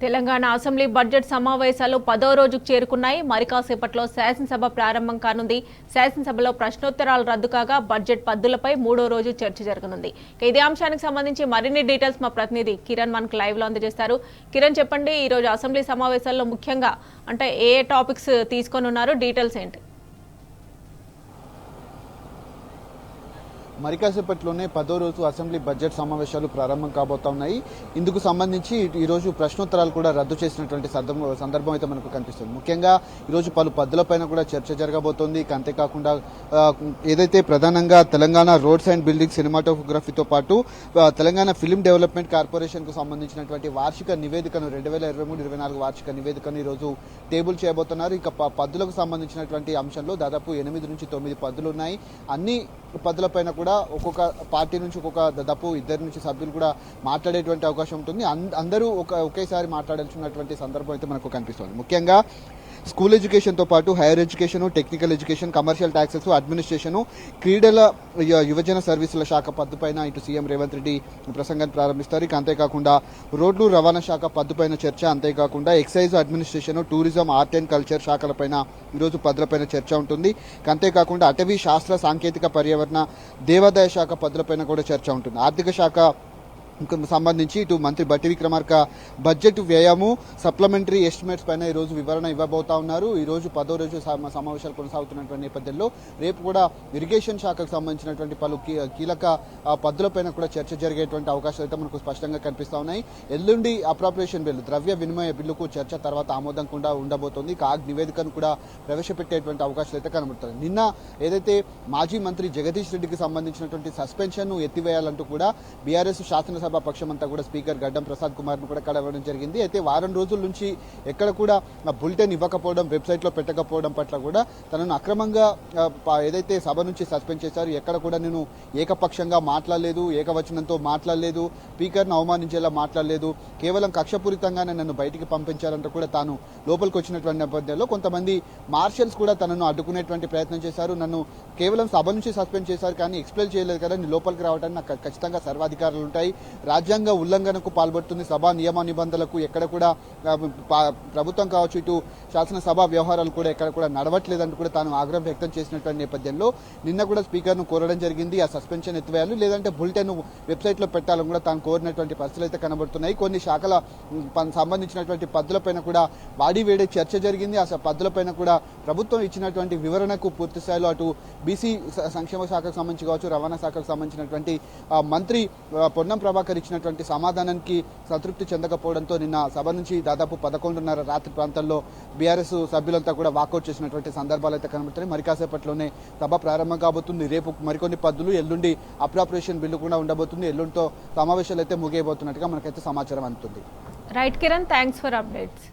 Telangana assembly budget సమావేశాలు 10వ రోజుకు చేరుకున్నాయి. మరి కాసేపట్లో శాసనసభ ప్రారంభం కానుంది. శాసనసభలో ప్రశ్నోత్తరాలు రద్దు కాగా బడ్జెట్ పద్దులపై 3వ రోజు చర్చ జరగనుంది. ఇదే అంశానికి సంబంధించి మరిన్ని డీటెయిల్స్ మా ప్రతినిధి కిరణ్ మనకు లైవ్ లో అందజేస్తారు. కిరణ్, చెప్పండి, ఈ రోజు అసెంబ్లీ సమావేశాల్లో ముఖ్యంగా అంటే ఏ టాపిక్స్ తీసుకొని ఉన్నారు, డీటెయిల్స్ ఏంటి? మరికాసేపట్లోనే 10వ రోజు అసెంబ్లీ బడ్జెట్ సమావేశాలు ప్రారంభం కాబోతున్నాయి. ఇందుకు సంబంధించి ఈరోజు ప్రశ్నోత్తరాలు కూడా రద్దు చేసినటువంటి సందర్భం అయితే మనకు కనిపిస్తుంది. ముఖ్యంగా ఈరోజు పలు పద్ధతులపైన కూడా చర్చ జరగబోతోంది. అంతేకాకుండా ఏదైతే ప్రధానంగా తెలంగాణ రోడ్స్ అండ్ బిల్డింగ్ సినిమాటోగ్రఫీతో పాటు తెలంగాణ ఫిల్మ్ డెవలప్మెంట్ కార్పొరేషన్కు సంబంధించినటువంటి వార్షిక నివేదికను 2023-24 వార్షిక నివేదికను ఈరోజు టేబుల్ చేయబోతున్నారు. ఇక పద్ధతులకు సంబంధించినటువంటి అంశంలో దాదాపు 8 నుంచి 9 పద్ధతులు ఉన్నాయి. అన్ని పద్ధతులపైన కూడా ఒక్కొక్క పార్టీ నుంచి ఒక్కొక్క దాదాపు 2 నుంచి సభ్యులు కూడా మాట్లాడేటువంటి అవకాశం ఉంటుంది. అందరూ ఒకేసారి మాట్లాడాల్సినటువంటి సందర్భం అయితే మనకు కనిపిస్తుంది. ముఖ్యంగా స్కూల్ ఎడ్యుకేషన్తో పాటు higher education, technical education, commercial taxes, administration, క్రీడల యువజన సర్వీసుల శాఖ పద్దుపైన ఇటు సీఎం రేవంత్ రెడ్డి ప్రసంగాన్ని ప్రారంభిస్తారు. ఇక అంతేకాకుండా రోడ్లు రవాణా శాఖ పద్దుపైన చర్చ, అంతేకాకుండా excise, administration, tourism, art and culture శాఖలపైన ఈరోజు పద్దులపైన చర్చ ఉంటుంది. అంతేకాకుండా అటవీ, శాస్త్ర, సాంకేతిక, పర్యావరణ, దేవాదాయ శాఖ పద్దులపైన కూడా చర్చ ఉంటుంది. ఆర్థిక శాఖ సంబంధించి ఇటు మంత్రి బట్టి విక్రమార్క బడ్జెట్ వ్యయము, సప్లిమెంటరీ ఎస్టిమేట్స్ పైన ఈరోజు వివరణ ఇవ్వబోతా ఉన్నారు. ఈరోజు 10వ రోజు సమావేశాలు కొనసాగుతున్నటువంటి నేపథ్యంలో రేపు కూడా ఇరిగేషన్ శాఖకు సంబంధించినటువంటి పలు కీలక పద్ధతులపైన కూడా చర్చ జరిగేటువంటి అవకాశాలు అయితే మనకు స్పష్టంగా కనిపిస్తా ఉన్నాయి. ఎల్లుండి అప్రాప్రియేషన్ బిల్లు, ద్రవ్య వినిమయ బిల్లుకు చర్చ తర్వాత ఆమోదం కూడా ఉండబోతోంది. కాగ్ నివేదికను కూడా ప్రవేశపెట్టేటువంటి అవకాశాలు అయితే కనబడుతున్నాయి. నిన్న ఏదైతే మాజీ మంత్రి జగదీష్ రెడ్డికి సంబంధించినటువంటి సస్పెన్షన్ ఎత్తివేయాలంటూ కూడా బీఆర్ఎస్ శాసనసభ పక్షమంతా కూడా స్పీకర్ గడ్డం ప్రసాద్ కుమార్ ను కూడా కలవడం జరిగింది. అయితే వారం రోజుల నుంచి ఎక్కడ కూడా బులెటిన్ ఇవ్వకపోవడం, వెబ్సైట్ లో పెట్టకపోవడం పట్ల కూడా తనను అక్రమంగా ఏదైతే సభ నుంచి సస్పెండ్ చేశారు, ఎక్కడ కూడా నేను ఏకపక్షంగా మాట్లాడలేదు, ఏకవచనంతో మాట్లాడలేదు, స్పీకర్ను అవమానించేలా మాట్లాడలేదు, కేవలం కక్షపూరితంగానే నన్ను బయటికి పంపించారంటూ కూడా తాను లోపలికి వచ్చినటువంటి నేపథ్యంలో కొంతమంది మార్షల్స్ కూడా తనను అడ్డుకునేటువంటి ప్రయత్నం చేశారు. నన్ను కేవలం సభ నుంచి సస్పెండ్ చేశారు, కానీ ఎక్స్ప్లెయిన్ చేయలేదు కదా, నేను లోపలికి రావడానికి నాకు ఖచ్చితంగా సర్వాధికారాలు ఉంటాయి, రాజ్యాంగ ఉల్లంఘనకు పాల్పడుతుంది, సభా నియమ నిబంధనలకు ఎక్కడ కూడా ప్రభుత్వం కావచ్చు, ఇటు శాసనసభ వ్యవహారాలు కూడా ఎక్కడ కూడా నడవట్లేదంటూ కూడా తాను ఆగ్రహం వ్యక్తం చేసినటువంటి నేపథ్యంలో నిన్న కూడా స్పీకర్ను కోరడం జరిగింది. ఆ సస్పెన్షన్ ఎత్తివేయాలి, లేదంటే బులెటిన్ వెబ్సైట్లో పెట్టాలని కూడా తాను కోరినటువంటి పరిస్థితులు అయితే కనబడుతున్నాయి. కొన్ని శాఖల సంబంధించినటువంటి పద్ధతులపైన కూడా వాడి వేడే చర్చ జరిగింది. ఆ పద్ధతులపైన కూడా ప్రభుత్వం ఇచ్చినటువంటి వివరణకు పూర్తి స్థాయిలో అటు బీసీ సంక్షేమ శాఖకు సంబంధించి కావచ్చు, రవాణా శాఖకు సంబంధించినటువంటి మంత్రి పొన్నం ప్రభాకర్ ఇచ్చినటువంటి సమాధానానికి సంతృప్తి చెందకపోవడంతో నిన్న సభ నుంచి దాదాపు 11:30 రాత్రి ప్రాంతాల్లో బీఆర్ఎస్ సభ్యులంతా కూడా వాకౌట్ చేసినటువంటి సందర్భాలు అయితే కనబడుతున్నాయి. మరి కాసేపట్లోనే సభ ప్రారంభం కాబోతుంది. రేపు మరికొన్ని పద్ధతులు, ఎల్లుండి అప్రాప్రియేషన్ బిల్లు కూడా ఉండబోతుంది. ఎల్లుండితో సమావేశాలు అయితే ముగియబోతున్నట్టుగా మనకైతే సమాచారం అందుతుంది. Right Kiran, thanks for updates.